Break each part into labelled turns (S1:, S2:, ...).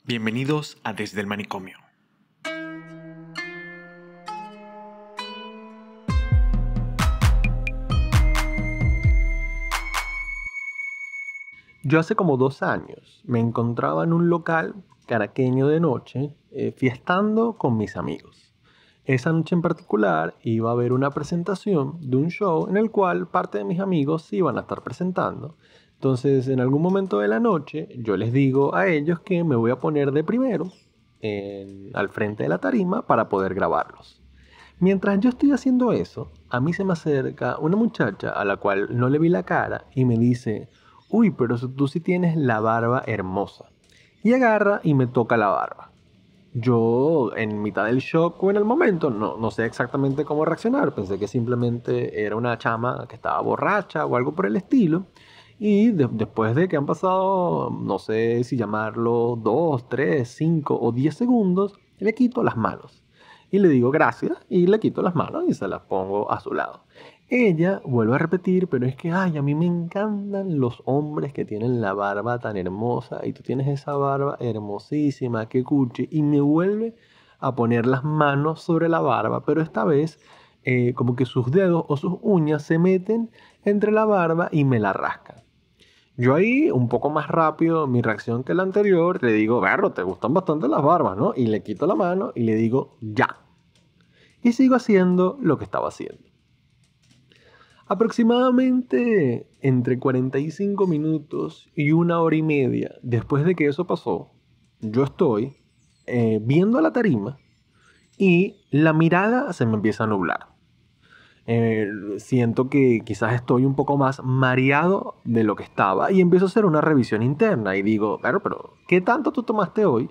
S1: Bienvenidos a Desde el Manicomio.
S2: Yo hace como 2 años me encontraba en un local caraqueño de noche, fiestando con mis amigos. Esa noche en particular iba a haber una presentación de un show en el cual parte de mis amigos se iban a estar presentando. Entonces, en algún momento de la noche, yo les digo a ellos que me voy a poner de primero al frente de la tarima para poder grabarlos. Mientras yo estoy haciendo eso, a mí se me acerca una muchacha a la cual no le vi la cara y me dice: uy, pero tú sí tienes la barba hermosa. Y agarra y me toca la barba. Yo, en mitad del shock o en el momento, no sé exactamente cómo reaccionar. Pensé que simplemente era una chama que estaba borracha o algo por el estilo. Y después de que han pasado, no sé si llamarlo 2, 3, 5 o 10 segundos, le quito las manos. Y le digo gracias y le quito las manos y se las pongo a su lado. Ella vuelve a repetir, pero es que, ay, a mí me encantan los hombres que tienen la barba tan hermosa y tú tienes esa barba hermosísima, qué cuchi. Y me vuelve a poner las manos sobre la barba, pero esta vez como que sus dedos o sus uñas se meten entre la barba y me la rascan. Yo ahí, un poco más rápido, mi reacción que la anterior, le digo: Berro, te gustan bastante las barbas, ¿no? Y le quito la mano y le digo: ya. Y sigo haciendo lo que estaba haciendo. Aproximadamente entre 45 minutos y 1 hora y media después de que eso pasó, yo estoy viendo la tarima y la mirada se me empieza a nublar. Siento que quizás estoy un poco más mareado de lo que estaba y empiezo a hacer una revisión interna y digo: pero ¿qué tanto tú tomaste hoy?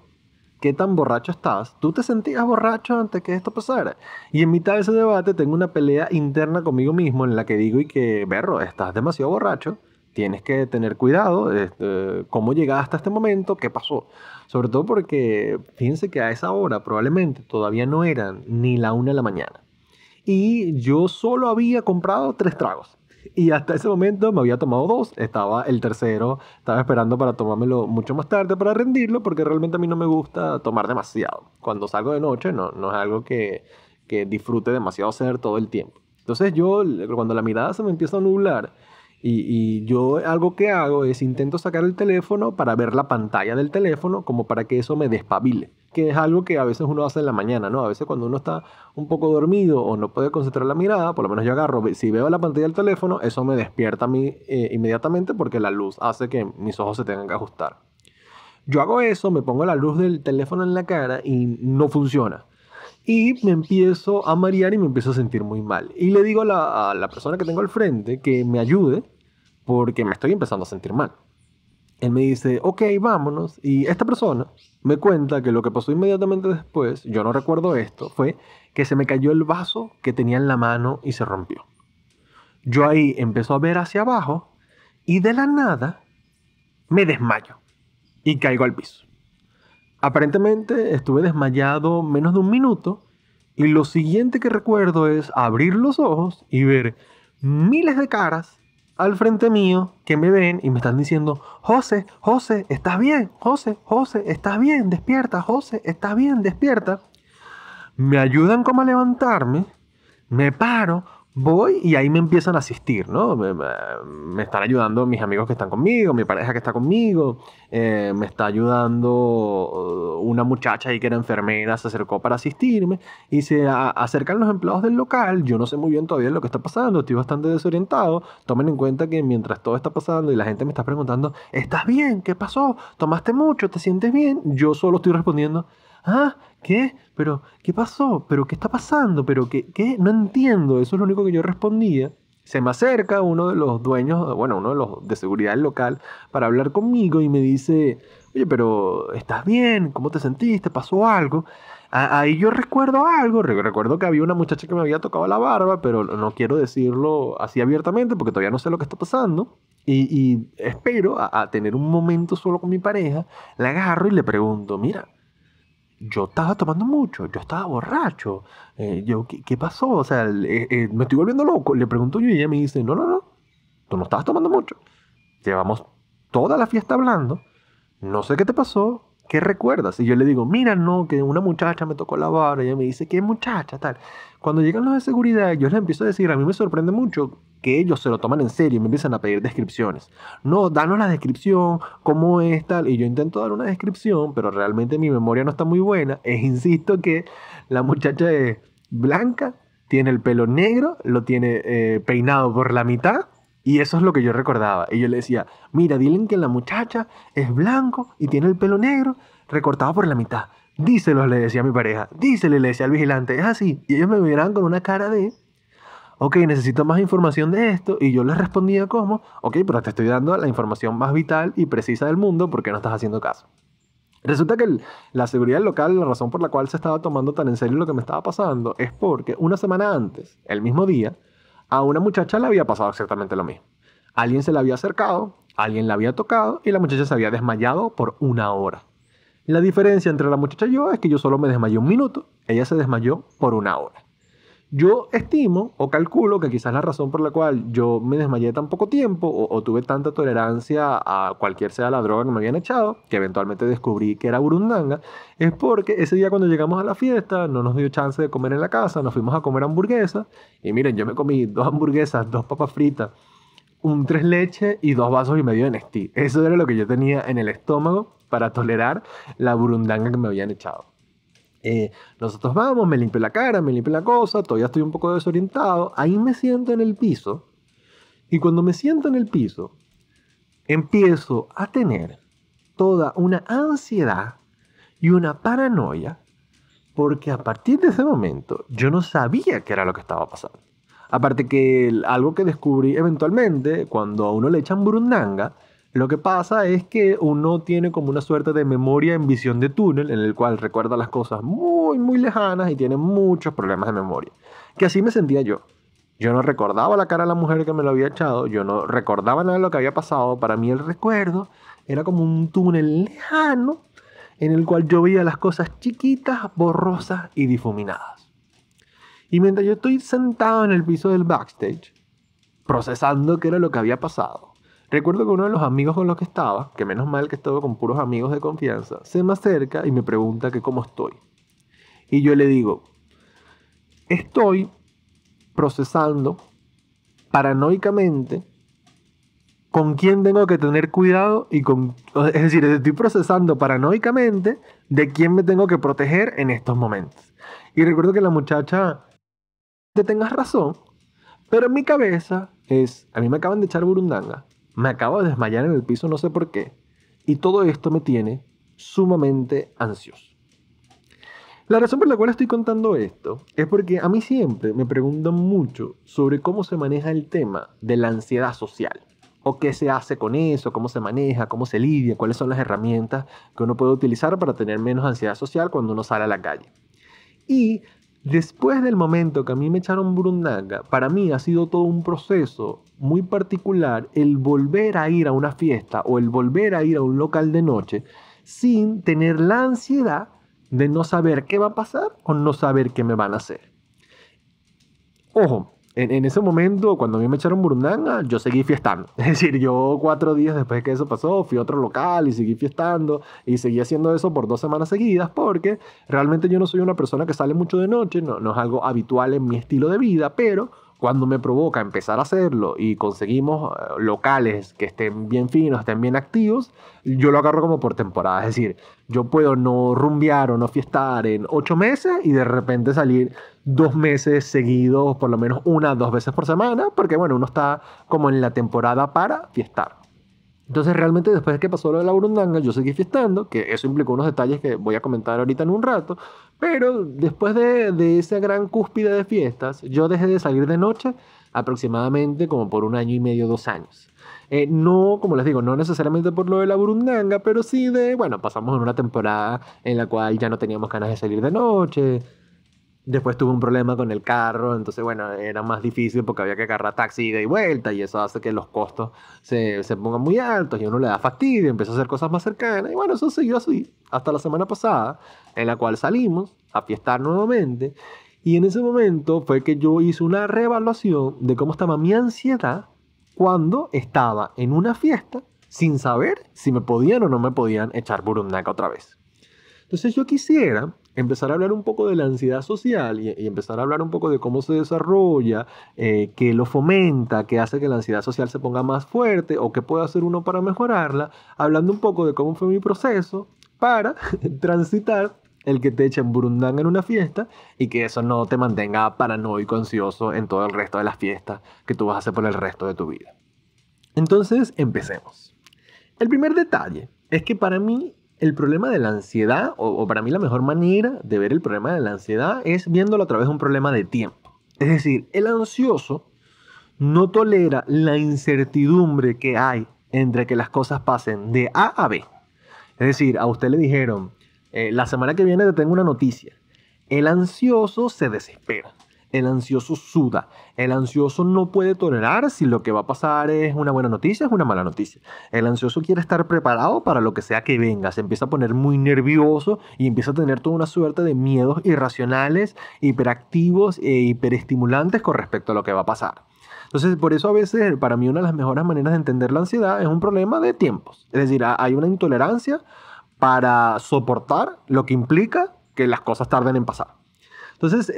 S2: ¿Qué tan borracho estás? ¿Tú te sentías borracho antes que esto pasara? Y en mitad de ese debate tengo una pelea interna conmigo mismo en la que digo: y que, berro, estás demasiado borracho, tienes que tener cuidado, cómo llegaste hasta este momento, qué pasó. Sobre todo porque fíjense que a esa hora probablemente todavía no eran ni la 1 de la mañana. Y yo solo había comprado 3 tragos. Y hasta ese momento me había tomado 2. Estaba el tercero, estaba esperando para tomármelo mucho más tarde para rendirlo, porque realmente a mí no me gusta tomar demasiado. Cuando salgo de noche no es algo que disfrute demasiado hacer todo el tiempo. Entonces yo, cuando la mirada se me empieza a nublar, y yo algo que hago es intento sacar el teléfono para ver la pantalla del teléfono como para que eso me despabile, que es algo que a veces uno hace en la mañana, ¿no? A veces cuando uno está un poco dormido o no puede concentrar la mirada, por lo menos yo agarro, si veo la pantalla del teléfono, eso me despierta a mí inmediatamente, porque la luz hace que mis ojos se tengan que ajustar. Yo hago eso, me pongo la luz del teléfono en la cara y no funciona. Y me empiezo a marear y me empiezo a sentir muy mal. Y le digo a la persona que tengo al frente que me ayude porque me estoy empezando a sentir mal. Él me dice: ok, vámonos. Y esta persona me cuenta que lo que pasó inmediatamente después, yo no recuerdo esto, fue que se me cayó el vaso que tenía en la mano y se rompió. Yo ahí empiezo a ver hacia abajo y de la nada me desmayo y caigo al piso. Aparentemente estuve desmayado menos de 1 minuto y lo siguiente que recuerdo es abrir los ojos y ver miles de caras al frente mío que me ven y me están diciendo: José, José, ¿estás bien? José, José, ¿estás bien? Despierta, José, ¿estás bien? Despierta. Me ayudan como a levantarme, me paro, voy y ahí me empiezan a asistir, ¿no? Me están ayudando mis amigos que están conmigo, mi pareja que está conmigo, me está ayudando una muchacha ahí que era enfermera, se acercó para asistirme y se acercan los empleados del local. Yo no sé muy bien todavía lo que está pasando, estoy bastante desorientado. Tomen en cuenta que mientras todo está pasando y la gente me está preguntando: ¿estás bien? ¿Qué pasó? ¿Tomaste mucho? ¿Te sientes bien? Yo solo estoy respondiendo: ¿ah? ¿Qué? ¿Pero qué pasó? ¿Pero qué está pasando? ¿Pero qué? No entiendo. Eso es lo único que yo respondía. Se me acerca uno de los dueños, bueno, uno de los de seguridad del local, para hablar conmigo y me dice: oye, pero ¿estás bien? ¿Cómo te sentiste? ¿Pasó algo? Ahí yo recuerdo algo. Recuerdo que había una muchacha que me había tocado la barba, pero no quiero decirlo así abiertamente porque todavía no sé lo que está pasando. Y espero a tener un momento solo con mi pareja. La agarro y le pregunto: mira, yo estaba tomando mucho, yo estaba borracho. ¿Qué pasó? O sea, me estoy volviendo loco. Le pregunto yo y ella me dice: no, tú no estabas tomando mucho. Llevamos toda la fiesta hablando. No sé qué te pasó, ¿qué recuerdas? Y yo le digo, mira, no, que una muchacha me tocó la barra. Y ella me dice, ¿qué muchacha? Tal. Cuando llegan los de seguridad, yo les empiezo a decir, a mí me sorprende mucho que ellos se lo toman en serio y me empiezan a pedir descripciones. No, danos la descripción, cómo es tal. Y yo intento dar una descripción, pero realmente mi memoria no está muy buena. E insisto que la muchacha es blanca, tiene el pelo negro, lo tiene peinado por la mitad. Y eso es lo que yo recordaba. Y yo le decía, mira, dile que la muchacha es blanco y tiene el pelo negro recortado por la mitad. Díselo, le decía a mi pareja. Dísele, le decía al vigilante. Es así. Y ellos me miraban con una cara de, ok, necesito más información de esto. Y yo les respondía como, ok, pero te estoy dando la información más vital y precisa del mundo porque no estás haciendo caso. Resulta que la seguridad local, la razón por la cual se estaba tomando tan en serio lo que me estaba pasando, es porque una semana antes, el mismo día, a una muchacha le había pasado exactamente lo mismo. Alguien se le había acercado, alguien la había tocado y la muchacha se había desmayado por 1 hora. La diferencia entre la muchacha y yo es que yo solo me desmayé 1 minuto, ella se desmayó por 1 hora. Yo estimo o calculo que quizás la razón por la cual yo me desmayé tan poco tiempo o tuve tanta tolerancia a cualquier sea la droga que me habían echado, que eventualmente descubrí que era burundanga, es porque ese día cuando llegamos a la fiesta no nos dio chance de comer en la casa, nos fuimos a comer hamburguesas y miren, yo me comí 2 hamburguesas, 2 papas fritas, un 3 leches y 2 vasos y medio de Nestlé. Eso era lo que yo tenía en el estómago para tolerar la burundanga que me habían echado. Nosotros vamos, me limpio la cara, me limpio la cosa, todavía estoy un poco desorientado, ahí me siento en el piso y cuando me siento en el piso empiezo a tener toda una ansiedad y una paranoia porque a partir de ese momento yo no sabía qué era lo que estaba pasando. Aparte que algo que descubrí eventualmente cuando a uno le echan burundanga, lo que pasa es que uno tiene como una suerte de memoria en visión de túnel en el cual recuerda las cosas muy, muy lejanas y tiene muchos problemas de memoria. Que así me sentía yo. Yo no recordaba la cara de la mujer que me lo había echado, yo no recordaba nada de lo que había pasado. Para mí el recuerdo era como un túnel lejano en el cual yo veía las cosas chiquitas, borrosas y difuminadas. Y mientras yo estoy sentado en el piso del backstage, procesando qué era lo que había pasado, recuerdo que uno de los amigos con los que estaba, que menos mal que estaba con puros amigos de confianza, se me acerca y me pregunta que cómo estoy. Y yo le digo, estoy procesando paranoicamente con quién tengo que tener cuidado es decir, estoy procesando paranoicamente de quién me tengo que proteger en estos momentos. Y recuerdo que la muchacha, te tengas razón, pero en mi cabeza a mí me acaban de echar burundanga. Me acabo de desmayar en el piso, no sé por qué. Y todo esto me tiene sumamente ansioso. La razón por la cual estoy contando esto es porque a mí siempre me preguntan mucho sobre cómo se maneja el tema de la ansiedad social. O qué se hace con eso, cómo se maneja, cómo se lidia, cuáles son las herramientas que uno puede utilizar para tener menos ansiedad social cuando uno sale a la calle. Y después del momento que a mí me echaron burundanga, para mí ha sido todo un proceso muy particular el volver a ir a una fiesta o el volver a ir a un local de noche sin tener la ansiedad de no saber qué va a pasar o no saber qué me van a hacer. Ojo, en ese momento, cuando a mí me echaron burundanga, yo seguí fiestando. Es decir, yo 4 días después que eso pasó, fui a otro local y seguí fiestando y seguí haciendo eso por 2 semanas seguidas porque realmente yo no soy una persona que sale mucho de noche, no es algo habitual en mi estilo de vida, pero cuando me provoca empezar a hacerlo y conseguimos locales que estén bien finos, estén bien activos, yo lo agarro como por temporada. Es decir, yo puedo no rumbear o no fiestar en 8 meses y de repente salir 2 meses seguidos, por lo menos 1 o 2 veces por semana, porque bueno, uno está como en la temporada para fiestar. Entonces realmente después de que pasó lo de la burundanga, yo seguí fiestando, que eso implicó unos detalles que voy a comentar ahorita en un rato, pero después de esa gran cúspide de fiestas, yo dejé de salir de noche aproximadamente como por 1 año y medio, 2 años. No, como les digo, no necesariamente por lo de la burundanga, pero sí bueno, pasamos en una temporada en la cual ya no teníamos ganas de salir de noche. Después tuve un problema con el carro, entonces bueno, era más difícil porque había que agarrar taxi ida y vuelta y eso hace que los costos se pongan muy altos y a uno le da fastidio, empieza a hacer cosas más cercanas y bueno, eso siguió así hasta la semana pasada en la cual salimos a fiestar nuevamente y en ese momento fue que yo hice una reevaluación de cómo estaba mi ansiedad cuando estaba en una fiesta sin saber si me podían o no me podían echar burundanga otra vez. Entonces yo quisiera empezar a hablar un poco de la ansiedad social y empezar a hablar un poco de cómo se desarrolla, qué lo fomenta, qué hace que la ansiedad social se ponga más fuerte o qué puede hacer uno para mejorarla, hablando un poco de cómo fue mi proceso para transitar el que te echen burundanga en una fiesta y que eso no te mantenga paranoico, ansioso en todo el resto de las fiestas que tú vas a hacer por el resto de tu vida. Entonces, empecemos. El primer detalle es que para mí el problema de la ansiedad, o para mí la mejor manera de ver el problema de la ansiedad es viéndolo a través de un problema de tiempo. Es decir, el ansioso no tolera la incertidumbre que hay entre que las cosas pasen de A a B. Es decir, a usted le dijeron, la semana que viene te tengo una noticia. El ansioso se desespera. El ansioso suda. El ansioso no puede tolerar si lo que va a pasar es una buena noticia o es una mala noticia. El ansioso quiere estar preparado para lo que sea que venga. Se empieza a poner muy nervioso y empieza a tener toda una suerte de miedos irracionales, hiperactivos e hiperestimulantes con respecto a lo que va a pasar. Entonces, por eso a veces, para mí, una de las mejores maneras de entender la ansiedad es un problema de tiempos. Es decir, hay una intolerancia para soportar lo que implica que las cosas tarden en pasar. Entonces,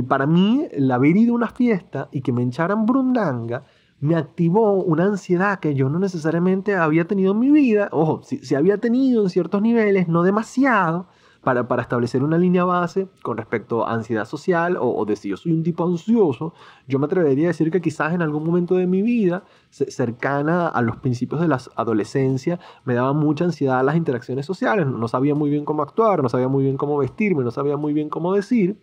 S2: para mí, el haber ido a una fiesta y que me echaran burundanga me activó una ansiedad que yo no necesariamente había tenido en mi vida. Ojo, sí había tenido en ciertos niveles, no demasiado, para establecer una línea base con respecto a ansiedad social o de si yo soy un tipo ansioso. Yo me atrevería a decir que quizás en algún momento de mi vida, cercana a los principios de la adolescencia, me daba mucha ansiedad las interacciones sociales. No sabía muy bien cómo actuar, no sabía muy bien cómo vestirme, no sabía muy bien cómo decir.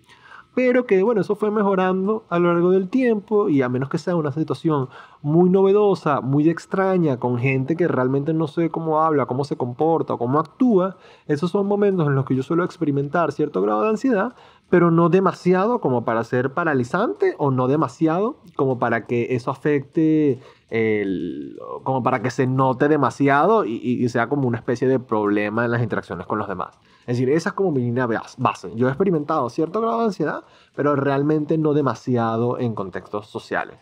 S2: Pero que, bueno, eso fue mejorando a lo largo del tiempo y a menos que sea una situación muy novedosa, muy extraña, con gente que realmente no sé cómo habla, cómo se comporta o cómo actúa, esos son momentos en los que yo suelo experimentar cierto grado de ansiedad, pero no demasiado como para ser paralizante o no demasiado como para que eso afecte, como para que se note demasiado y sea como una especie de problema en las interacciones con los demás. Es decir, esa es como mi línea base. Yo he experimentado cierto grado de ansiedad, pero realmente no demasiado en contextos sociales.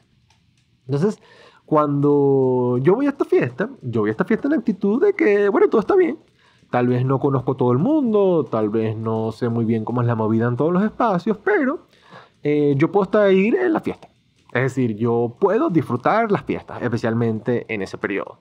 S2: Entonces, cuando yo voy a esta fiesta, en actitud de que, bueno, todo está bien. Tal vez no conozco todo el mundo, tal vez no sé muy bien cómo es la movida en todos los espacios, pero yo puedo estar ahí en la fiesta. Es decir, yo puedo disfrutar las fiestas, especialmente en ese periodo.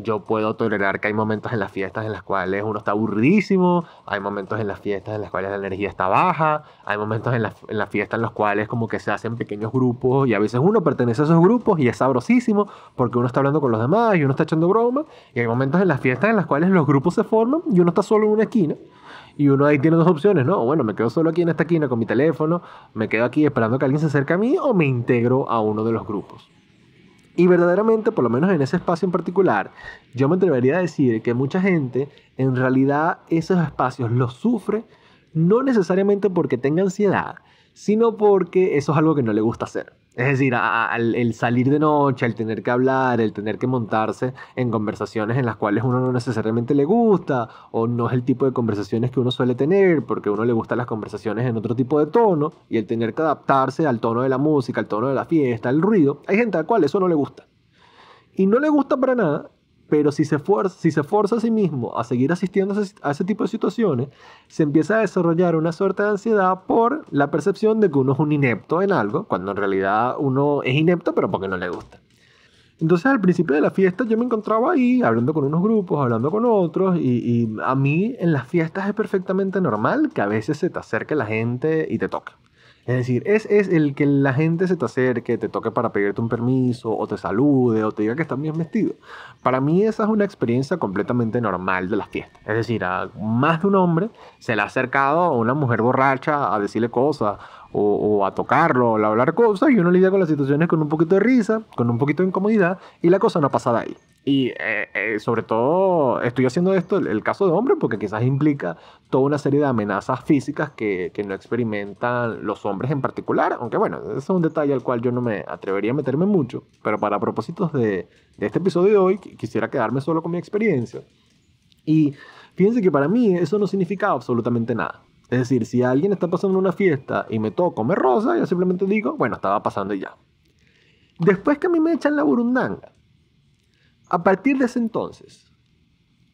S2: Yo puedo tolerar que hay momentos en las fiestas en las cuales uno está aburridísimo, hay momentos en las fiestas en las cuales la energía está baja, hay momentos en la fiesta en los cuales como que se hacen pequeños grupos y a veces uno pertenece a esos grupos y es sabrosísimo porque uno está hablando con los demás y uno está echando broma, y hay momentos en las fiestas en las cuales los grupos se forman y uno está solo en una esquina. Y uno ahí tiene dos opciones, ¿no? Bueno, me quedo solo aquí en esta esquina con mi teléfono, me quedo aquí esperando que alguien se acerque a mí o me integro a uno de los grupos. Y verdaderamente, por lo menos en ese espacio en particular, yo me atrevería a decir que mucha gente en realidad esos espacios los sufre no necesariamente porque tenga ansiedad, sino porque eso es algo que no le gusta hacer. Es decir, el salir de noche, el tener que hablar, el tener que montarse en conversaciones en las cuales uno no necesariamente le gusta o no es el tipo de conversaciones que uno suele tener porque a uno le gustan las conversaciones en otro tipo de tono y el tener que adaptarse al tono de la música, al tono de la fiesta, al ruido. Hay gente a la cual eso no le gusta. Y no le gusta para nada, pero si se forza a sí mismo a seguir asistiendo a ese tipo de situaciones, se empieza a desarrollar una suerte de ansiedad por la percepción de que uno es un inepto en algo, cuando en realidad uno es inepto, pero porque no le gusta. Entonces, al principio de la fiesta yo me encontraba ahí, hablando con unos grupos, hablando con otros, y a mí en las fiestas es perfectamente normal que a veces se te acerque la gente y te toque. Es decir, es el que la gente se te acerque, te toque para pedirte un permiso, o te salude, o te diga que estás bien vestido. Para mí esa es una experiencia completamente normal de las fiestas. Es decir, a más de un hombre se le ha acercado a una mujer borracha a decirle cosas, o a tocarlo, o a hablar cosas, y uno lidia con las situaciones con un poquito de risa, con un poquito de incomodidad, y la cosa no pasa de ahí. Y sobre todo estoy haciendo esto, el caso de hombre, porque quizás implica toda una serie de amenazas físicas que no experimentan los hombres en particular, aunque bueno, ese es un detalle al cual yo no me atrevería a meterme mucho, pero para propósitos de este episodio de hoy, quisiera quedarme solo con mi experiencia. Y fíjense que para mí eso no significa absolutamente nada. Es decir, si alguien está pasando una fiesta y me toco, me roza, yo simplemente digo, bueno, estaba pasando y ya. Después que a mí me echan la burundanga, a partir de ese entonces,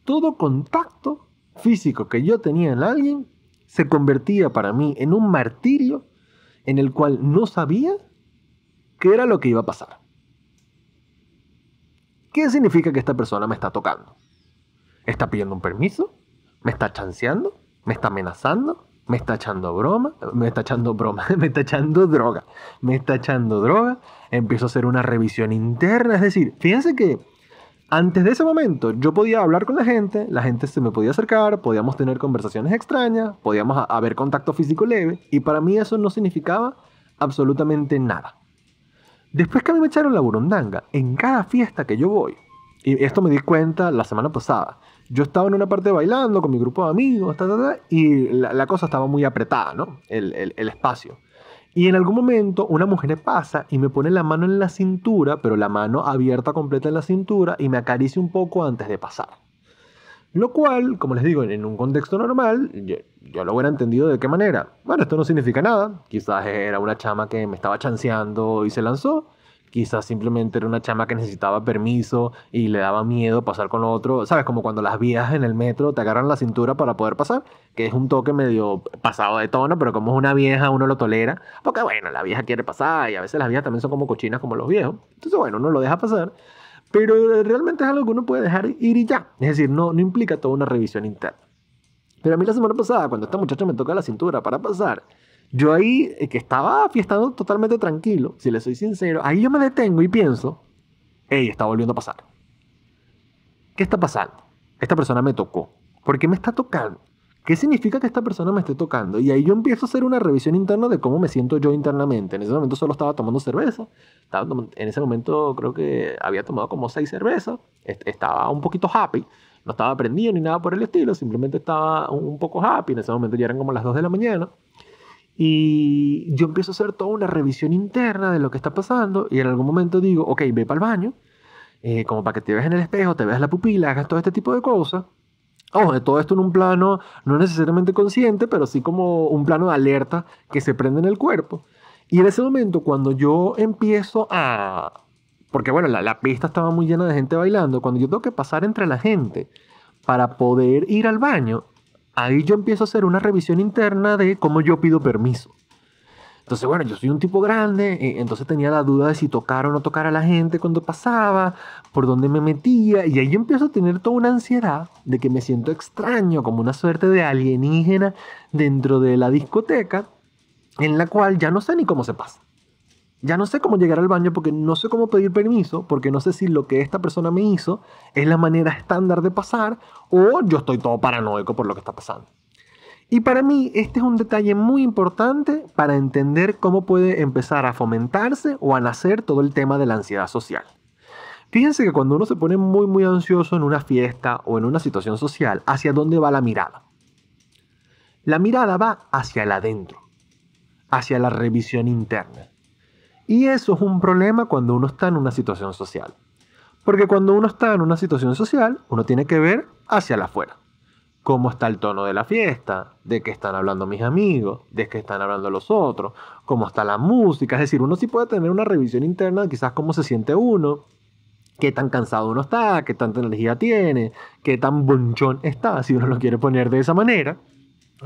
S2: todo contacto físico que yo tenía en alguien se convertía para mí en un martirio en el cual no sabía qué era lo que iba a pasar. ¿Qué significa que esta persona me está tocando? ¿Está pidiendo un permiso? ¿Me está chanceando? ¿Me está amenazando? ¿Me está echando broma? ¿Me está echando broma? ¿Me está echando droga? ¿Me está echando droga? Empiezo a hacer una revisión interna. Es decir, fíjense que antes de ese momento yo podía hablar con la gente se me podía acercar, podíamos tener conversaciones extrañas, podíamos haber contacto físico leve, y para mí eso no significaba absolutamente nada. Después que a mí me echaron la burundanga, en cada fiesta que yo voy, y esto me di cuenta la semana pasada, yo estaba en una parte bailando con mi grupo de amigos, y la cosa estaba muy apretada, ¿no? El espacio. Y en algún momento una mujer pasa y me pone la mano en la cintura, pero la mano abierta completa en la cintura, y me acaricia un poco antes de pasar. Lo cual, como les digo, en un contexto normal, yo lo hubiera entendido de qué manera. Bueno, esto no significa nada. Quizás era una chama que me estaba chanceando y se lanzó. Quizás simplemente era una chama que necesitaba permiso y le daba miedo pasar con otro. ¿Sabes? Como cuando las viejas en el metro te agarran la cintura para poder pasar, que es un toque medio pasado de tono, pero como es una vieja uno lo tolera. Porque bueno, la vieja quiere pasar y a veces las viejas también son como cochinas como los viejos. Entonces bueno, uno lo deja pasar. Pero realmente es algo que uno puede dejar ir y ya. Es decir, no implica toda una revisión interna. Pero a mí la semana pasada, cuando esta muchacha me toca la cintura para pasar, yo ahí, que estaba fiestando totalmente tranquilo, si le soy sincero, ahí yo me detengo y pienso, hey, está volviendo a pasar. ¿Qué está pasando? Esta persona me tocó. ¿Por qué me está tocando? ¿Qué significa que esta persona me esté tocando? Y ahí yo empiezo a hacer una revisión interna de cómo me siento yo internamente. En ese momento solo estaba tomando cerveza. En ese momento creo que había tomado como 6 cervezas. Estaba un poquito happy. No estaba prendido ni nada por el estilo. Simplemente estaba un poco happy. En ese momento ya eran como las 2 de la mañana. Y yo empiezo a hacer toda una revisión interna de lo que está pasando. Y en algún momento digo, ok, ve para el baño. Como para que te veas en el espejo, te veas la pupila, hagas todo este tipo de cosas. Ojo, de todo esto en un plano no necesariamente consciente, pero sí como un plano de alerta que se prende en el cuerpo. Y en ese momento, cuando yo empiezo a... Porque bueno, la pista estaba muy llena de gente bailando. Cuando yo tengo que pasar entre la gente para poder ir al baño, ahí yo empiezo a hacer una revisión interna de cómo yo pido permiso. Entonces, bueno, yo soy un tipo grande, entonces tenía la duda de si tocar o no tocar a la gente cuando pasaba, por dónde me metía, y ahí yo empiezo a tener toda una ansiedad de que me siento extraño, como una suerte de alienígena dentro de la discoteca, en la cual ya no sé ni cómo se pasa. Ya no sé cómo llegar al baño porque no sé cómo pedir permiso, porque no sé si lo que esta persona me hizo es la manera estándar de pasar, o yo estoy todo paranoico por lo que está pasando. Y para mí este es un detalle muy importante para entender cómo puede empezar a fomentarse o a nacer todo el tema de la ansiedad social. Fíjense que cuando uno se pone muy ansioso en una fiesta o en una situación social, ¿hacia dónde va la mirada? La mirada va hacia el adentro, hacia la revisión interna. Y eso es un problema cuando uno está en una situación social. Porque cuando uno está en una situación social, uno tiene que ver hacia el afuera. Cómo está el tono de la fiesta, de qué están hablando mis amigos, de qué están hablando los otros, cómo está la música. Es decir, uno sí puede tener una revisión interna de quizás cómo se siente uno, qué tan cansado uno está, qué tanta energía tiene, qué tan bonchón está, si uno lo quiere poner de esa manera.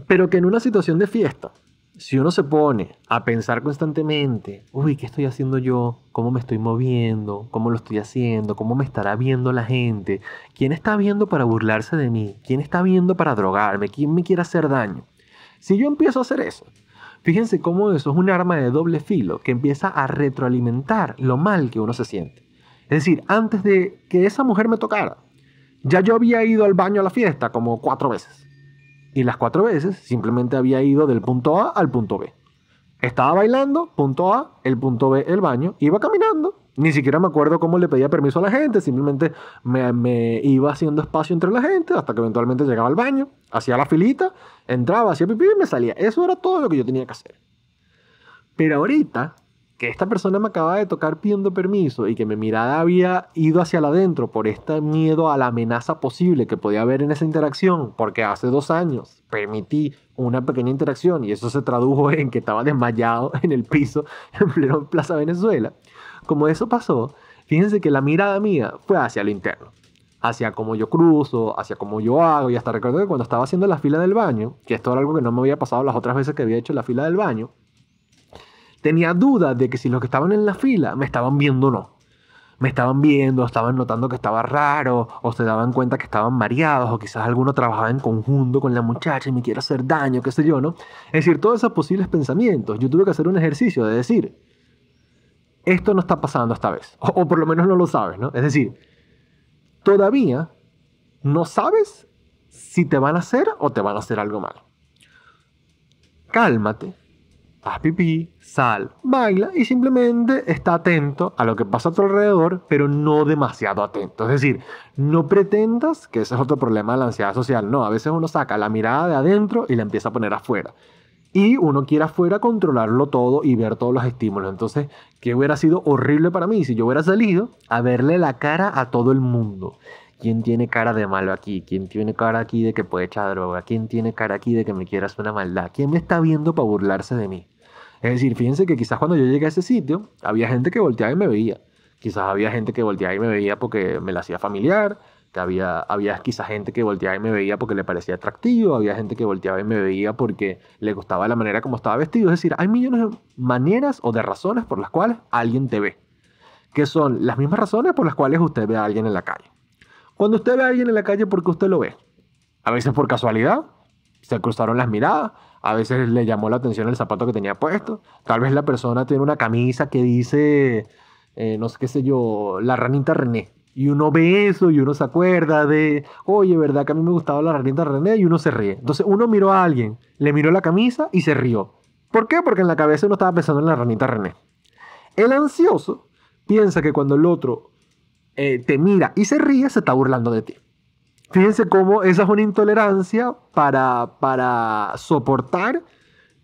S2: Pero que en una situación de fiesta, si uno se pone a pensar constantemente, uy, ¿qué estoy haciendo yo? ¿Cómo me estoy moviendo? ¿Cómo lo estoy haciendo? ¿Cómo me estará viendo la gente? ¿Quién está viendo para burlarse de mí? ¿Quién está viendo para drogarme? ¿Quién me quiere hacer daño? Si yo empiezo a hacer eso, fíjense cómo eso es un arma de doble filo que empieza a retroalimentar lo mal que uno se siente. Es decir, antes de que esa mujer me tocara, ya yo había ido al baño a la fiesta como 4 veces. Y las 4 veces simplemente había ido del punto A al punto B. Estaba bailando, punto A, el punto B, el baño. Iba caminando. Ni siquiera me acuerdo cómo le pedía permiso a la gente. Simplemente me iba haciendo espacio entre la gente hasta que eventualmente llegaba al baño. Hacía la filita, entraba, hacía pipí y me salía. Eso era todo lo que yo tenía que hacer. Pero ahorita que esta persona me acaba de tocar pidiendo permiso y que mi mirada había ido hacia adentro por este miedo a la amenaza posible que podía haber en esa interacción, porque hace 2 años permití una pequeña interacción y eso se tradujo en que estaba desmayado en el piso en pleno Plaza Venezuela. Como eso pasó, fíjense que la mirada mía fue hacia lo interno, hacia cómo yo cruzo, hacia cómo yo hago. Y hasta recuerdo que cuando estaba haciendo la fila del baño, que esto era algo que no me había pasado las otras veces que había hecho la fila del baño, tenía dudas de que si los que estaban en la fila me estaban viendo o no. Me estaban viendo, estaban notando que estaba raro, o se daban cuenta que estaban mareados, o quizás alguno trabajaba en conjunto con la muchacha y me quiere hacer daño, qué sé yo, ¿no? Es decir, todos esos posibles pensamientos. Yo tuve que hacer un ejercicio de decir, esto no está pasando esta vez, o por lo menos no lo sabes, ¿no? Es decir, todavía no sabes si te van a hacer o te van a hacer algo mal. Cálmate. Haz pipí, sal, baila y simplemente está atento a lo que pasa a tu alrededor, pero no demasiado atento. Es decir, no pretendas, que ese es otro problema de la ansiedad social. No, a veces uno saca la mirada de adentro y la empieza a poner afuera. Y uno quiere afuera controlarlo todo y ver todos los estímulos. Entonces, ¿qué hubiera sido horrible para mí si yo hubiera salido a verle la cara a todo el mundo? ¿Quién tiene cara de malo aquí? ¿Quién tiene cara aquí de que puede echar droga? ¿Quién tiene cara aquí de que me quiere hacer una maldad? ¿Quién me está viendo para burlarse de mí? Es decir, fíjense que quizás cuando yo llegué a ese sitio, había gente que volteaba y me veía. Quizás había gente que volteaba y me veía porque me la hacía familiar, que había quizás gente que volteaba y me veía porque le parecía atractivo, había gente que volteaba y me veía porque le gustaba la manera como estaba vestido. Es decir, hay millones de maneras o de razones por las cuales alguien te ve, que son las mismas razones por las cuales usted ve a alguien en la calle. Cuando usted ve a alguien en la calle, ¿por qué usted lo ve? A veces por casualidad, se cruzaron las miradas, a veces le llamó la atención el zapato que tenía puesto, tal vez la persona tiene una camisa que dice, no sé qué sé yo, la ranita René. Y uno ve eso y uno se acuerda de, oye, ¿verdad que a mí me gustaba la ranita René? Y uno se ríe. Entonces uno miró a alguien, le miró la camisa y se rió. ¿Por qué? Porque en la cabeza uno estaba pensando en la ranita René. El ansioso piensa que cuando el otro te mira y se ríe, se está burlando de ti. Fíjense cómo esa es una intolerancia para soportar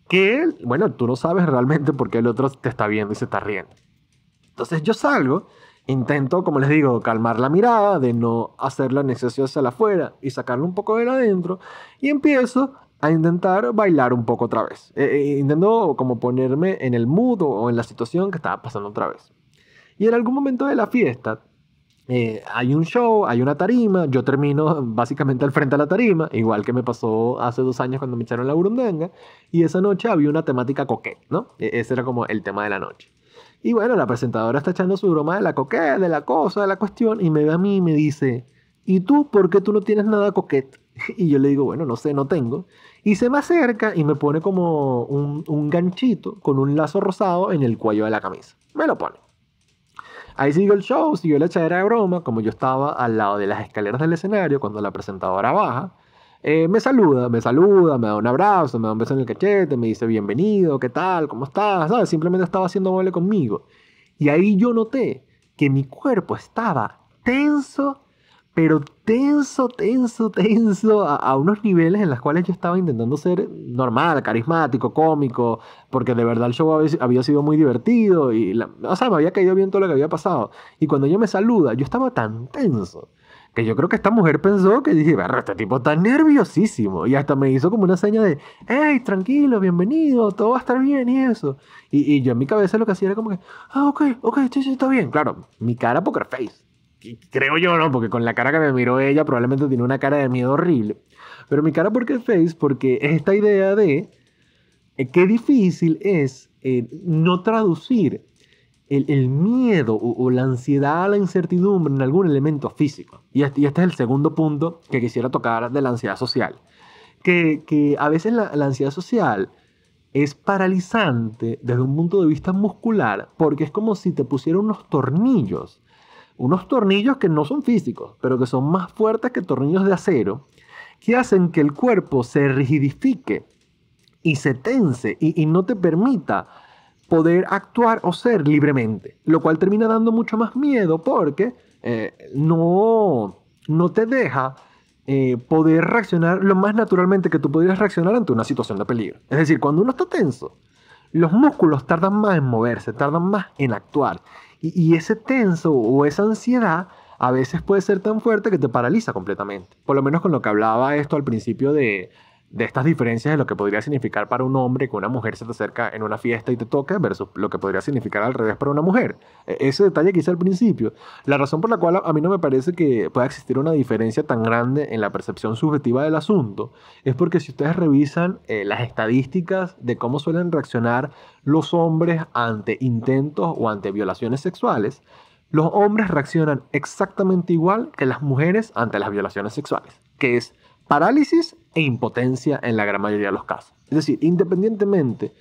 S2: que, bueno, tú no sabes realmente por qué el otro te está viendo y se está riendo. Entonces yo salgo, intento, como les digo, calmar la mirada, de no hacerla en exceso hacia afuera y sacarle un poco de adentro, y empiezo a intentar bailar un poco otra vez. Intento como ponerme en el mood o en la situación que estaba pasando otra vez. Y en algún momento de la fiesta, hay un show, hay una tarima, yo termino básicamente al frente de la tarima, igual que me pasó hace 2 años cuando me echaron la burundanga, y esa noche había una temática coquette, ¿no? Ese era como el tema de la noche. Y bueno, la presentadora está echando su broma de la coquette, de la cosa, de la cuestión, y me ve a mí y me dice, ¿y tú por qué tú no tienes nada coquette? Y yo le digo, bueno, no sé, no tengo. Y se me acerca y me pone como un ganchito con un lazo rosado en el cuello de la camisa. Me lo pone. Ahí siguió el show, siguió la echadera de broma, como yo estaba al lado de las escaleras del escenario cuando la presentadora baja. Me saluda, me da un abrazo, me da un beso en el cachete, me dice bienvenido, ¿qué tal? ¿Cómo estás? ¿Sabes? Simplemente estaba haciendo amable conmigo. Y ahí yo noté que mi cuerpo estaba tenso, pero tenso, a unos niveles en los cuales yo estaba intentando ser normal, carismático, cómico, porque de verdad el show había sido muy divertido y, o sea, me había caído bien todo lo que había pasado. Y cuando ella me saluda, yo estaba tan tenso que yo creo que esta mujer pensó que dije, "Berro, este tipo está nerviosísimo", y hasta me hizo como una seña de, hey, tranquilo, bienvenido, todo va a estar bien y eso. Y yo en mi cabeza lo que hacía era como que, ok, sí, está bien. Claro, mi cara poker face. Creo yo, ¿no? Porque con la cara que me miró ella probablemente tiene una cara de miedo horrible. Pero mi cara poker face porque es esta idea de qué difícil es no traducir el miedo o la ansiedad, la incertidumbre en algún elemento físico. Y este es el segundo punto que quisiera tocar de la ansiedad social. Que a veces la ansiedad social es paralizante desde un punto de vista muscular porque es como si te pusieran unos tornillos que no son físicos, pero que son más fuertes que tornillos de acero, que hacen que el cuerpo se rigidifique y se tense y no te permita poder actuar o ser libremente, lo cual termina dando mucho más miedo porque no te deja poder reaccionar lo más naturalmente que tú podrías reaccionar ante una situación de peligro. Es decir, cuando uno está tenso, los músculos tardan más en moverse, tardan más en actuar. Y ese tenso o esa ansiedad a veces puede ser tan fuerte que te paraliza completamente. Por lo menos con lo que hablaba esto al principio de de estas diferencias de lo que podría significar para un hombre que una mujer se te acerca en una fiesta y te toque versus lo que podría significar al revés para una mujer. Ese detalle que hice al principio. La razón por la cual a mí no me parece que pueda existir una diferencia tan grande en la percepción subjetiva del asunto es porque si ustedes revisan las estadísticas de cómo suelen reaccionar los hombres ante intentos o ante violaciones sexuales, los hombres reaccionan exactamente igual que las mujeres ante las violaciones sexuales, que es parálisis e impotencia en la gran mayoría de los casos. Es decir, independientemente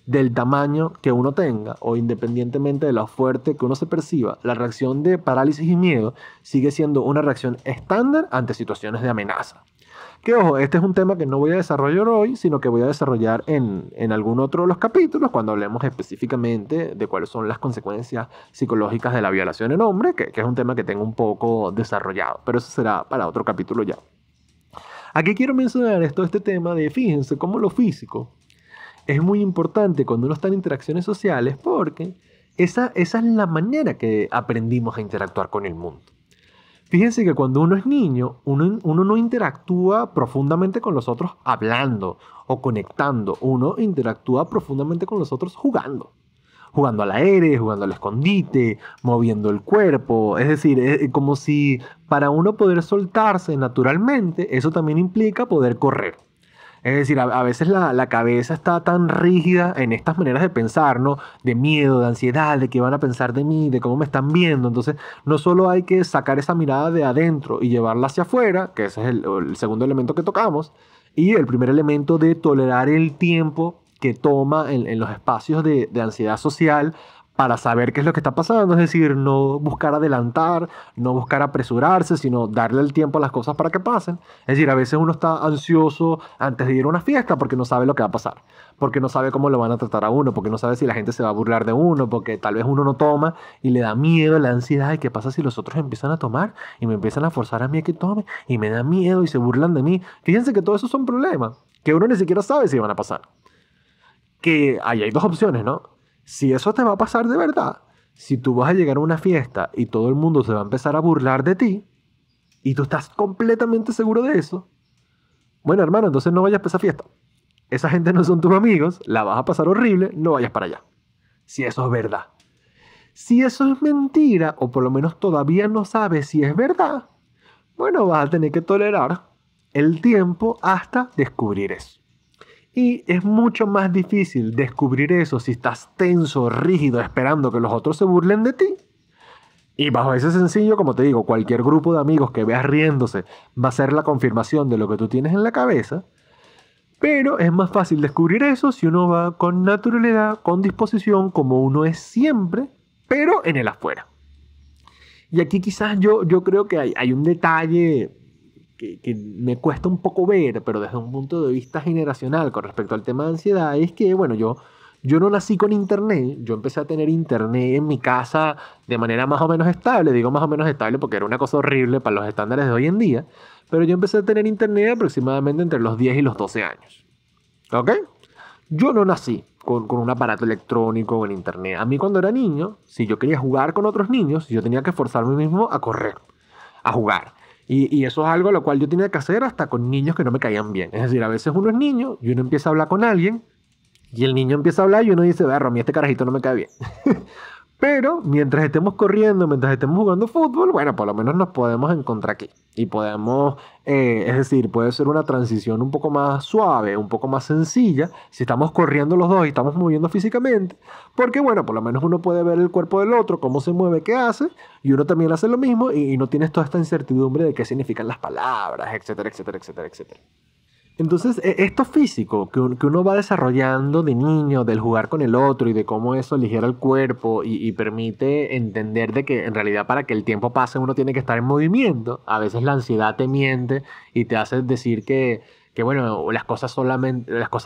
S2: del tamaño que uno tenga o independientemente de lo fuerte que uno se perciba, la reacción de parálisis y miedo sigue siendo una reacción estándar ante situaciones de amenaza. Que ojo, este es un tema que no voy a desarrollar hoy, sino que voy a desarrollar en algún otro de los capítulos cuando hablemos específicamente de cuáles son las consecuencias psicológicas de la violación en hombre, que es un tema que tengo un poco desarrollado, pero eso será para otro capítulo ya. Aquí quiero mencionar este tema de, fíjense, cómo lo físico es muy importante cuando uno está en interacciones sociales porque esa es la manera que aprendimos a interactuar con el mundo. Fíjense que cuando uno es niño, uno no interactúa profundamente con los otros hablando o conectando. Uno interactúa profundamente con los otros jugando. Jugando al aire, jugando al escondite, moviendo el cuerpo. Es decir, es como si para uno poder soltarse naturalmente, eso también implica poder correr. Es decir, a veces la cabeza está tan rígida en estas maneras de pensar, ¿no? De miedo, de ansiedad, de qué van a pensar de mí, de cómo me están viendo. Entonces, no solo hay que sacar esa mirada de adentro y llevarla hacia afuera, que ese es el segundo elemento que tocamos, y el primer elemento de tolerar el tiempo que toma en los espacios de ansiedad social para saber qué es lo que está pasando, es decir, no buscar adelantar, no buscar apresurarse, sino darle el tiempo a las cosas para que pasen. Es decir, a veces uno está ansioso antes de ir a una fiesta porque no sabe lo que va a pasar, porque no sabe cómo lo van a tratar a uno, porque no sabe si la gente se va a burlar de uno, porque tal vez uno no toma y le da miedo, le da ansiedad, ¿y qué pasa si los otros empiezan a tomar y me empiezan a forzar a mí a que tome y me da miedo y se burlan de mí? Fíjense que todo eso son problemas que uno ni siquiera sabe si van a pasar. Que ahí hay dos opciones, ¿no? Si eso te va a pasar de verdad, si tú vas a llegar a una fiesta y todo el mundo se va a empezar a burlar de ti, y tú estás completamente seguro de eso, bueno, hermano, entonces no vayas para esa fiesta. Esa gente no son tus amigos, la vas a pasar horrible, no vayas para allá. Si eso es verdad. Si eso es mentira, o por lo menos todavía no sabes si es verdad, bueno, vas a tener que tolerar el tiempo hasta descubrir eso. Y es mucho más difícil descubrir eso si estás tenso, rígido, esperando que los otros se burlen de ti. Y bajo ese sencillo, como te digo, cualquier grupo de amigos que veas riéndose va a ser la confirmación de lo que tú tienes en la cabeza. Pero es más fácil descubrir eso si uno va con naturalidad, con disposición, como uno es siempre, pero en el afuera. Y aquí quizás yo creo que hay un detalle que me cuesta un poco ver, pero desde un punto de vista generacional con respecto al tema de ansiedad, es que, bueno, yo no nací con internet, yo empecé a tener internet en mi casa de manera más o menos estable, digo más o menos estable porque era una cosa horrible para los estándares de hoy en día, pero yo empecé a tener internet aproximadamente entre los 10 y los 12 años. ¿Ok? Yo no nací con un aparato electrónico o en internet. A mí cuando era niño, si yo quería jugar con otros niños, yo tenía que forzarme mismo a correr, a jugar. Y eso es algo a lo cual yo tenía que hacer hasta con niños que no me caían bien. Es decir, a veces uno es niño y uno empieza a hablar con alguien y el niño empieza a hablar y uno dice, a mí este carajito no me cae bien. Pero mientras estemos corriendo, mientras estemos jugando fútbol, bueno, por lo menos nos podemos encontrar aquí. Y podemos, es decir, puede ser una transición un poco más suave, un poco más sencilla, si estamos corriendo los dos y estamos moviendo físicamente. Porque, bueno, por lo menos uno puede ver el cuerpo del otro, cómo se mueve, qué hace, y uno también hace lo mismo y no tienes toda esta incertidumbre de qué significan las palabras, etcétera, etcétera, etcétera, etcétera. Entonces, esto físico que uno va desarrollando de niño, del jugar con el otro y de cómo eso aligera el cuerpo y permite entender de que en realidad para que el tiempo pase uno tiene que estar en movimiento. A veces la ansiedad te miente y te hace decir que bueno, las cosas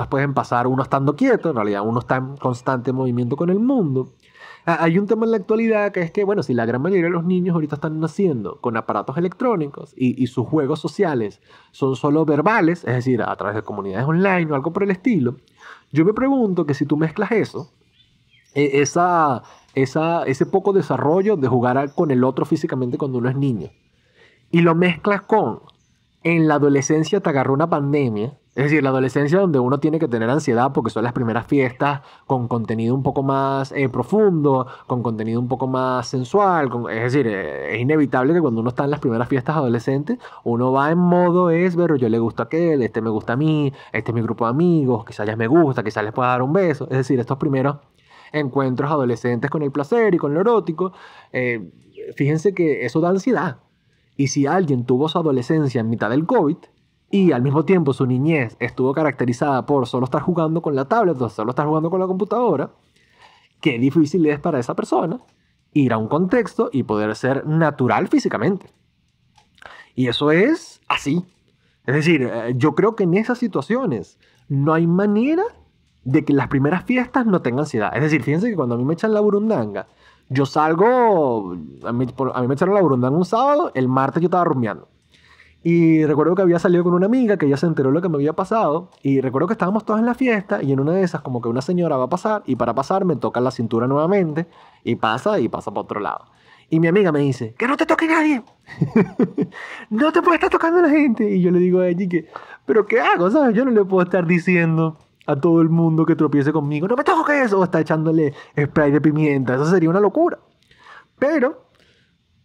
S2: pueden pasar uno estando quieto, en realidad uno está en constante movimiento con el mundo. Hay un tema en la actualidad que es que, bueno, si la gran mayoría de los niños ahorita están naciendo con aparatos electrónicos y sus juegos sociales son solo verbales, es decir, a través de comunidades online o algo por el estilo, yo me pregunto que si tú mezclas eso, ese poco desarrollo de jugar con el otro físicamente cuando uno es niño, y lo mezclas con, en la adolescencia te agarró una pandemia Es decir, la adolescencia donde uno tiene que tener ansiedad porque son las primeras fiestas con contenido un poco más profundo, con contenido un poco más sensual. Es decir, es inevitable que cuando uno está en las primeras fiestas adolescentes, uno va en modo es, pero yo le gusto a aquel, este me gusta a mí, este es mi grupo de amigos, quizás ya me gusta, quizás les pueda dar un beso. Es decir, estos primeros encuentros adolescentes con el placer y con lo erótico, eh, fíjense que eso da ansiedad. Y si alguien tuvo su adolescencia en mitad del COVID y al mismo tiempo su niñez estuvo caracterizada por solo estar jugando con la tablet o solo estar jugando con la computadora, qué difícil es para esa persona ir a un contexto y poder ser natural físicamente. Y eso es así. Es decir, yo creo que en esas situaciones no hay manera de que las primeras fiestas no tengan ansiedad. Es decir, fíjense que cuando a mí me echan la burundanga, yo salgo, a mí me echaron la burundanga un sábado, el martes yo estaba rumbeando. Y recuerdo que había salido con una amiga que ella se enteró de lo que me había pasado. Y recuerdo que estábamos todos en la fiesta y en una de esas como que una señora va a pasar y para pasar me toca la cintura nuevamente y pasa para otro lado. Y mi amiga me dice, que no te toque nadie. No te puede estar tocando la gente. Y yo le digo a ella que, ¿pero qué hago? ¿Sabes? Yo no le puedo estar diciendo a todo el mundo que tropiece conmigo, no me toques eso, o está echándole spray de pimienta. Eso sería una locura. Pero,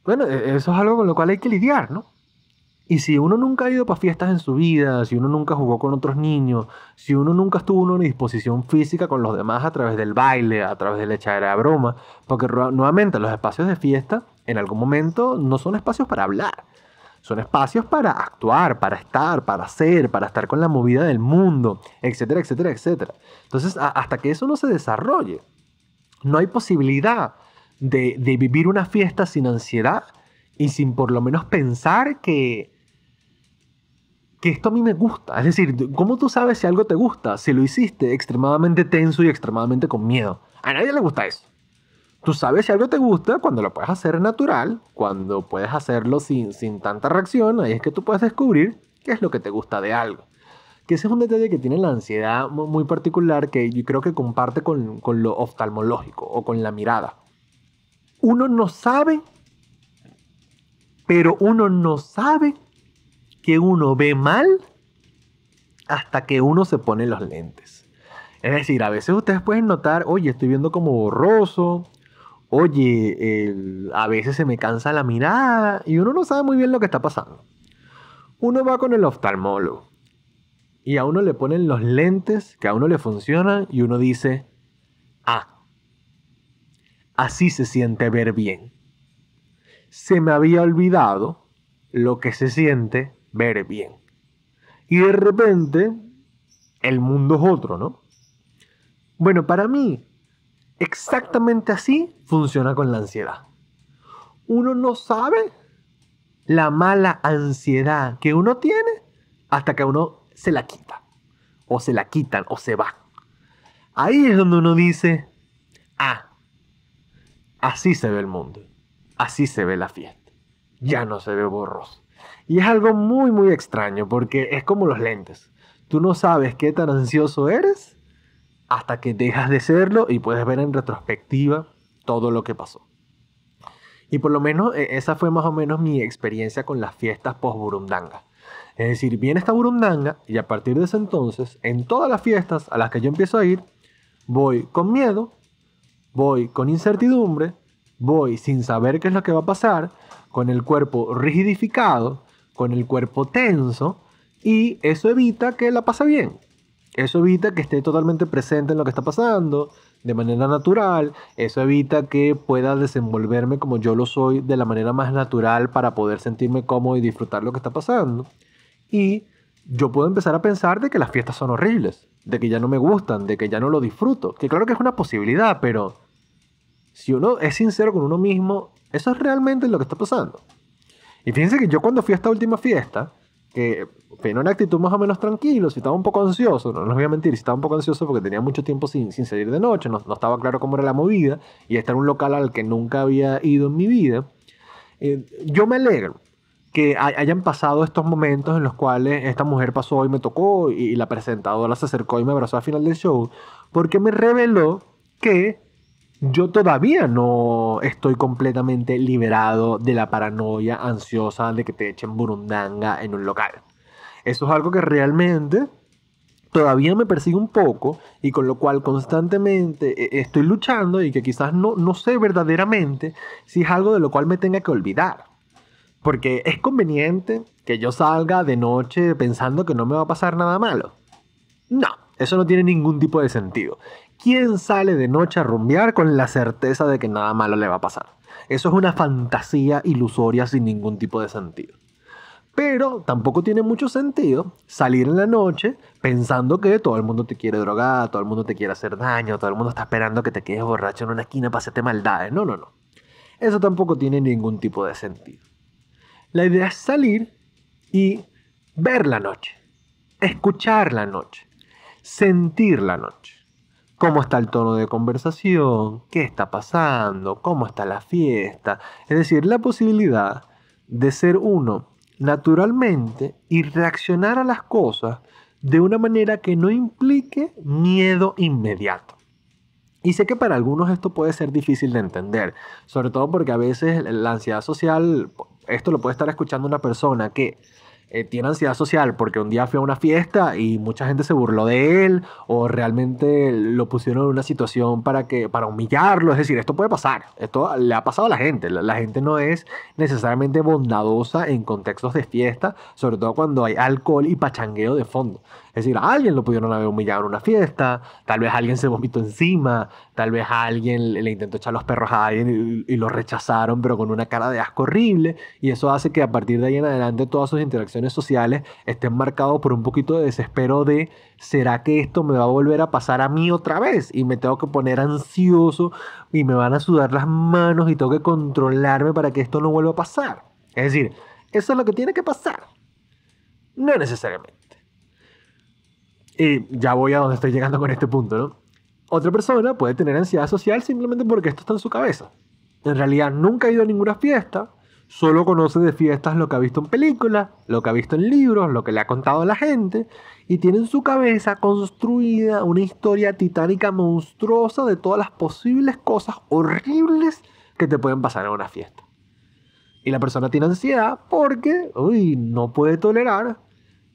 S2: bueno, eso es algo con lo cual hay que lidiar, ¿no? Y si uno nunca ha ido para fiestas en su vida, si uno nunca jugó con otros niños, si uno nunca estuvo en una disposición física con los demás a través del baile, a través de la echadera de broma, porque nuevamente los espacios de fiesta en algún momento no son espacios para hablar, son espacios para actuar, para estar, para hacer, para estar con la movida del mundo, etcétera, etcétera, etcétera. Entonces, hasta que eso no se desarrolle, no hay posibilidad de vivir una fiesta sin ansiedad y sin por lo menos pensar que esto a mí me gusta. Es decir, ¿cómo tú sabes si algo te gusta? Si lo hiciste extremadamente tenso y extremadamente con miedo. A nadie le gusta eso. Tú sabes si algo te gusta cuando lo puedes hacer natural, cuando puedes hacerlo sin tanta reacción, ahí es que tú puedes descubrir qué es lo que te gusta de algo. Que ese es un detalle que tiene la ansiedad muy particular que yo creo que comparte con lo oftalmológico o con la mirada. Uno no sabe, pero uno no sabe que uno ve mal hasta que uno se pone los lentes. Es decir, a veces ustedes pueden notar, oye, estoy viendo como borroso, oye, a veces se me cansa la mirada y uno no sabe muy bien lo que está pasando. Uno va con el oftalmólogo y a uno le ponen los lentes que a uno le funcionan y uno dice, ah, así se siente ver bien. Se me había olvidado lo que se siente ver bien. Y de repente, el mundo es otro, ¿no? Bueno, para mí, exactamente así funciona con la ansiedad. Uno no sabe la mala ansiedad que uno tiene hasta que a uno se la quita, o se la quitan, o se va. Ahí es donde uno dice, ah, así se ve el mundo, así se ve la fiesta, ya no se ve borroso. Y es algo muy, muy extraño porque es como los lentes. Tú no sabes qué tan ansioso eres hasta que dejas de serlo y puedes ver en retrospectiva todo lo que pasó. Y por lo menos esa fue más o menos mi experiencia con las fiestas post-burundanga. Es decir, viene esta burundanga y a partir de ese entonces, en todas las fiestas a las que yo empiezo a ir, voy con miedo, voy con incertidumbre, voy sin saber qué es lo que va a pasar, con el cuerpo rigidificado, con el cuerpo tenso, y eso evita que la pase bien. Eso evita que esté totalmente presente en lo que está pasando, de manera natural. Eso evita que pueda desenvolverme como yo lo soy, de la manera más natural para poder sentirme cómodo y disfrutar lo que está pasando. Y yo puedo empezar a pensar de que las fiestas son horribles, de que ya no me gustan, de que ya no lo disfruto. Que claro que es una posibilidad, pero si uno es sincero con uno mismo, eso es realmente lo que está pasando. Y fíjense que yo cuando fui a esta última fiesta, que tenía una actitud más o menos tranquila, si estaba un poco ansioso, no les voy a mentir, si estaba un poco ansioso porque tenía mucho tiempo sin salir de noche, no estaba claro cómo era la movida, y este era un local al que nunca había ido en mi vida, yo me alegro que hayan pasado estos momentos en los cuales esta mujer pasó y me tocó, y la presentadora se acercó y me abrazó al final del show, porque me reveló que yo todavía no estoy completamente liberado de la paranoia ansiosa de que te echen burundanga en un local. Eso es algo que realmente todavía me persigue un poco y con lo cual constantemente estoy luchando y que quizás no sé verdaderamente si es algo de lo cual me tenga que olvidar. Porque es conveniente que yo salga de noche pensando que no me va a pasar nada malo. No, eso no tiene ningún tipo de sentido. ¿Quién sale de noche a rumbear con la certeza de que nada malo le va a pasar? Eso es una fantasía ilusoria sin ningún tipo de sentido. Pero tampoco tiene mucho sentido salir en la noche pensando que todo el mundo te quiere drogar, todo el mundo te quiere hacer daño, todo el mundo está esperando que te quedes borracho en una esquina para hacerte maldades. No, no, no. Eso tampoco tiene ningún tipo de sentido. La idea es salir y ver la noche, escuchar la noche, sentir la noche. Cómo está el tono de conversación, qué está pasando, cómo está la fiesta. Es decir, la posibilidad de ser uno naturalmente y reaccionar a las cosas de una manera que no implique miedo inmediato. Y sé que para algunos esto puede ser difícil de entender, sobre todo porque a veces la ansiedad social, esto lo puede estar escuchando una persona que tiene ansiedad social porque un día fue a una fiesta y mucha gente se burló de él o realmente lo pusieron en una situación para humillarlo. Es decir, esto puede pasar. Esto le ha pasado a la gente. La gente no es necesariamente bondadosa en contextos de fiesta, sobre todo cuando hay alcohol y pachangueo de fondo. Es decir, a alguien lo pudieron haber humillado en una fiesta, tal vez alguien se vomitó encima, tal vez a alguien le intentó echar los perros a alguien y lo rechazaron, pero con una cara de asco horrible. Y eso hace que a partir de ahí en adelante todas sus interacciones sociales estén marcados por un poquito de desespero de ¿será que esto me va a volver a pasar a mí otra vez? Y me tengo que poner ansioso y me van a sudar las manos y tengo que controlarme para que esto no vuelva a pasar. Es decir, eso es lo que tiene que pasar. No necesariamente. Y ya voy a donde estoy llegando con este punto, ¿no? Otra persona puede tener ansiedad social simplemente porque esto está en su cabeza. En realidad nunca ha ido a ninguna fiesta, solo conoce de fiestas lo que ha visto en películas, lo que ha visto en libros, lo que le ha contado a la gente, y tiene en su cabeza construida una historia titánica monstruosa de todas las posibles cosas horribles que te pueden pasar en una fiesta. Y la persona tiene ansiedad porque, no puede tolerar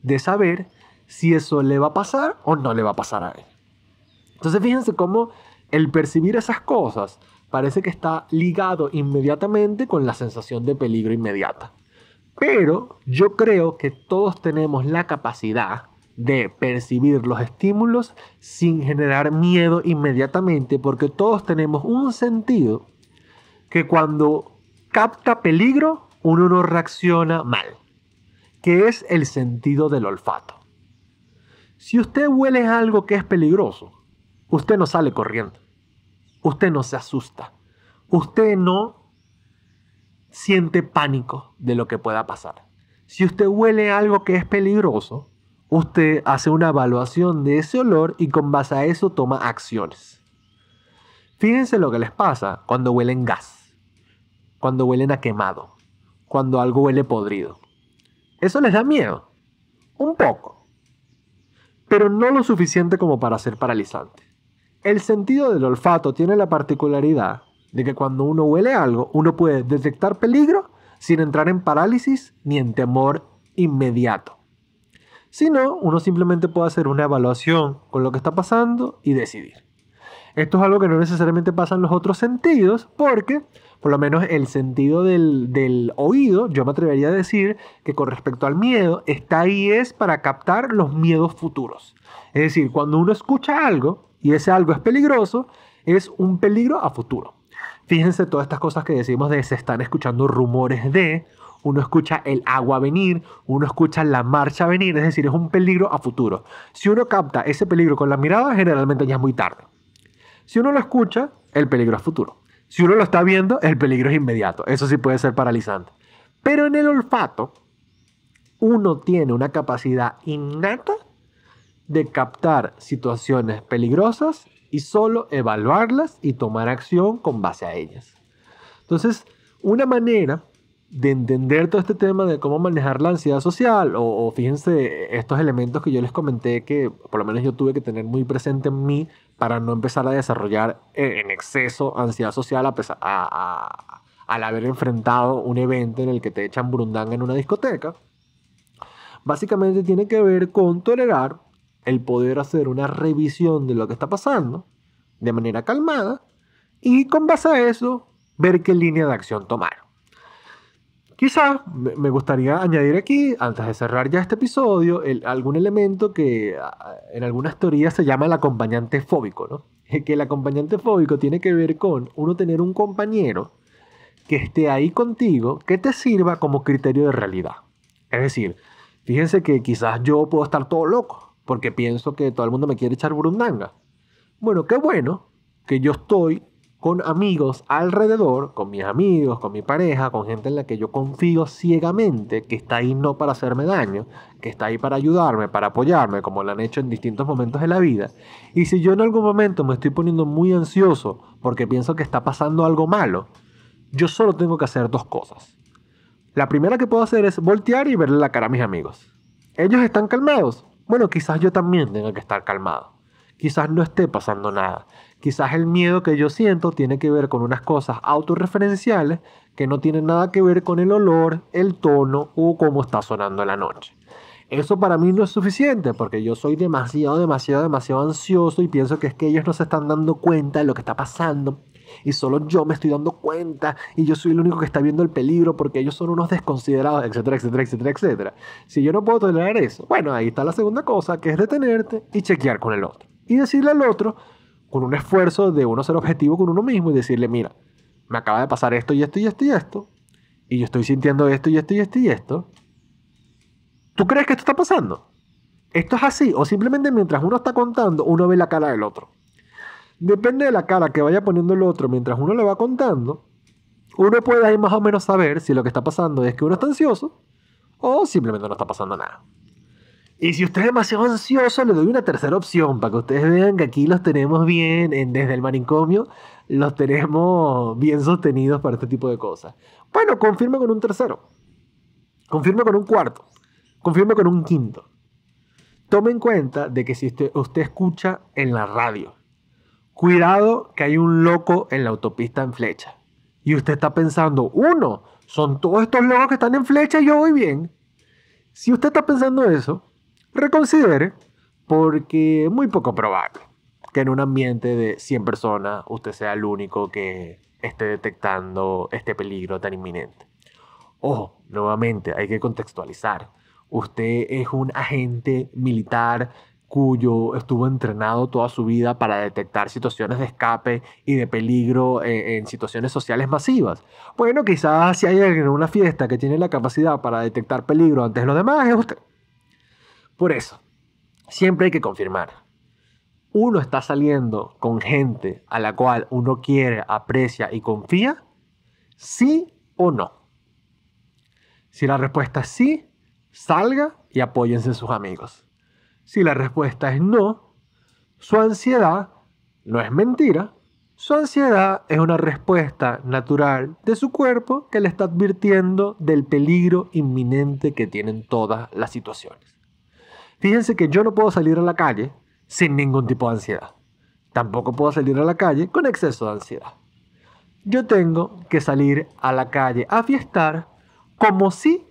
S2: de saber si eso le va a pasar o no le va a pasar a él. Entonces fíjense cómo el percibir esas cosas parece que está ligado inmediatamente con la sensación de peligro inmediata. Pero yo creo que todos tenemos la capacidad de percibir los estímulos sin generar miedo inmediatamente, porque todos tenemos un sentido que cuando capta peligro uno no reacciona mal, que es el sentido del olfato. Si usted huele algo que es peligroso, usted no sale corriendo. Usted no se asusta. Usted no siente pánico de lo que pueda pasar. Si usted huele algo que es peligroso, usted hace una evaluación de ese olor y con base a eso toma acciones. Fíjense lo que les pasa cuando huelen gas, cuando huelen a quemado, cuando algo huele podrido. ¿Eso les da miedo? Un poco. Pero no lo suficiente como para ser paralizante. El sentido del olfato tiene la particularidad de que cuando uno huele algo, uno puede detectar peligro sin entrar en parálisis ni en temor inmediato. Si no, uno simplemente puede hacer una evaluación con lo que está pasando y decidir. Esto es algo que no necesariamente pasa en los otros sentidos, porque por lo menos el sentido del oído, yo me atrevería a decir que con respecto al miedo, está ahí es para captar los miedos futuros. Es decir, cuando uno escucha algo y ese algo es peligroso, es un peligro a futuro. Fíjense todas estas cosas que decimos de se están escuchando rumores de, uno escucha el agua venir, uno escucha la marcha venir, es decir, es un peligro a futuro. Si uno capta ese peligro con la mirada, generalmente ya es muy tarde. Si uno lo escucha, el peligro es futuro. Si uno lo está viendo, el peligro es inmediato. Eso sí puede ser paralizante. Pero en el olfato, uno tiene una capacidad innata de captar situaciones peligrosas y solo evaluarlas y tomar acción con base a ellas. Entonces, una manera de entender todo este tema de cómo manejar la ansiedad social, o fíjense estos elementos que yo les comenté que por lo menos yo tuve que tener muy presente en mí para no empezar a desarrollar en exceso ansiedad social al haber enfrentado un evento en el que te echan burundanga en una discoteca. Básicamente tiene que ver con tolerar el poder hacer una revisión de lo que está pasando de manera calmada y con base a eso ver qué línea de acción tomar. Quizá me gustaría añadir aquí, antes de cerrar ya este episodio, algún elemento que en algunas teorías se llama el acompañante fóbico, ¿no? Que el acompañante fóbico tiene que ver con uno tener un compañero que esté ahí contigo, que te sirva como criterio de realidad. Es decir, fíjense que quizás yo puedo estar todo loco, porque pienso que todo el mundo me quiere echar burundanga. Bueno, qué bueno que yo estoy con amigos alrededor, con mis amigos, con mi pareja, con gente en la que yo confío ciegamente, que está ahí no para hacerme daño, que está ahí para ayudarme, para apoyarme, como lo han hecho en distintos momentos de la vida. Y si yo en algún momento me estoy poniendo muy ansioso porque pienso que está pasando algo malo, yo solo tengo que hacer dos cosas. La primera que puedo hacer es voltear y verle la cara a mis amigos. ¿Ellos están calmados? Bueno, quizás yo también tenga que estar calmado. Quizás no esté pasando nada. Quizás el miedo que yo siento tiene que ver con unas cosas autorreferenciales que no tienen nada que ver con el olor, el tono o cómo está sonando la noche. Eso para mí no es suficiente porque yo soy demasiado ansioso y pienso que es que ellos no se están dando cuenta de lo que está pasando y solo yo me estoy dando cuenta y yo soy el único que está viendo el peligro porque ellos son unos desconsiderados, etcétera, etcétera, etcétera, etcétera. Si yo no puedo tolerar eso, bueno, ahí está la segunda cosa, que es detenerte y chequear con el otro. Y decirle al otro, con un esfuerzo de uno ser objetivo con uno mismo y decirle, mira, me acaba de pasar esto y esto y esto y esto, y yo estoy sintiendo esto y esto y esto y esto. ¿Tú crees que esto está pasando? ¿Esto es así? O simplemente mientras uno está contando, uno ve la cara del otro. Depende de la cara que vaya poniendo el otro mientras uno le va contando, uno puede ahí más o menos saber si lo que está pasando es que uno está ansioso o simplemente no está pasando nada. Y si usted es demasiado ansioso, le doy una tercera opción para que ustedes vean que aquí los tenemos bien, desde el manicomio, los tenemos bien sostenidos para este tipo de cosas. Bueno, confirme con un tercero, confirme con un cuarto, confirme con un quinto. Tome en cuenta de que si usted escucha en la radio, cuidado que hay un loco en la autopista en flecha. Y usted está pensando, uno, son todos estos locos que están en flecha y yo voy bien. Si usted está pensando eso, reconsidere, porque es muy poco probable que en un ambiente de 100 personas usted sea el único que esté detectando este peligro tan inminente. Ojo, nuevamente hay que contextualizar. Usted es un agente militar cuyo estuvo entrenado toda su vida para detectar situaciones de escape y de peligro en situaciones sociales masivas. Bueno, quizás si hay alguien en una fiesta que tiene la capacidad para detectar peligro antes de los demás, es usted. Por eso, siempre hay que confirmar. Uno está saliendo con gente a la cual uno quiere, aprecia y confía, ¿sí o no? Si la respuesta es sí, salga y apóyense en sus amigos. Si la respuesta es no, su ansiedad no es mentira. Su ansiedad es una respuesta natural de su cuerpo que le está advirtiendo del peligro inminente que tienen todas las situaciones. Fíjense que yo no puedo salir a la calle sin ningún tipo de ansiedad. Tampoco puedo salir a la calle con exceso de ansiedad. Yo tengo que salir a la calle a fiestar como si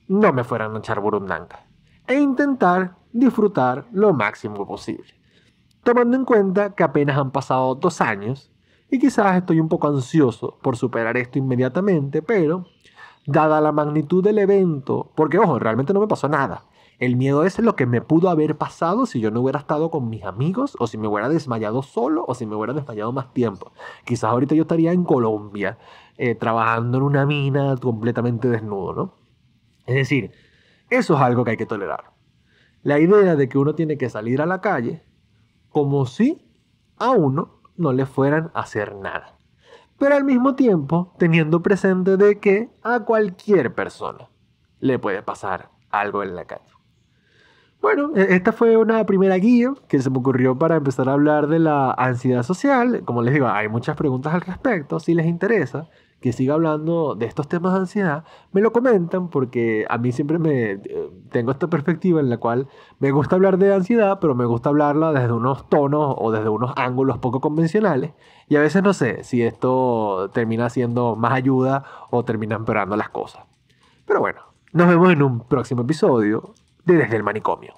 S2: no me fueran a echar burundanga e intentar disfrutar lo máximo posible, tomando en cuenta que apenas han pasado 2 años y quizás estoy un poco ansioso por superar esto inmediatamente, pero dada la magnitud del evento, porque ojo, realmente no me pasó nada. El miedo es lo que me pudo haber pasado si yo no hubiera estado con mis amigos, o si me hubiera desmayado solo, o si me hubiera desmayado más tiempo. Quizás ahorita yo estaría en Colombia, trabajando en una mina completamente desnudo, ¿no? Es decir, eso es algo que hay que tolerar. La idea de que uno tiene que salir a la calle como si a uno no le fueran a hacer nada. Pero al mismo tiempo teniendo presente de que a cualquier persona le puede pasar algo en la calle. Bueno, esta fue una primera guía que se me ocurrió para empezar a hablar de la ansiedad social. Como les digo, hay muchas preguntas al respecto. Si les interesa que siga hablando de estos temas de ansiedad, me lo comentan porque a mí siempre tengo esta perspectiva en la cual me gusta hablar de ansiedad, pero me gusta hablarla desde unos tonos o desde unos ángulos poco convencionales. Y a veces no sé si esto termina siendo más ayuda o termina empeorando las cosas. Pero bueno, nos vemos en un próximo episodio de Desde el Manicomio.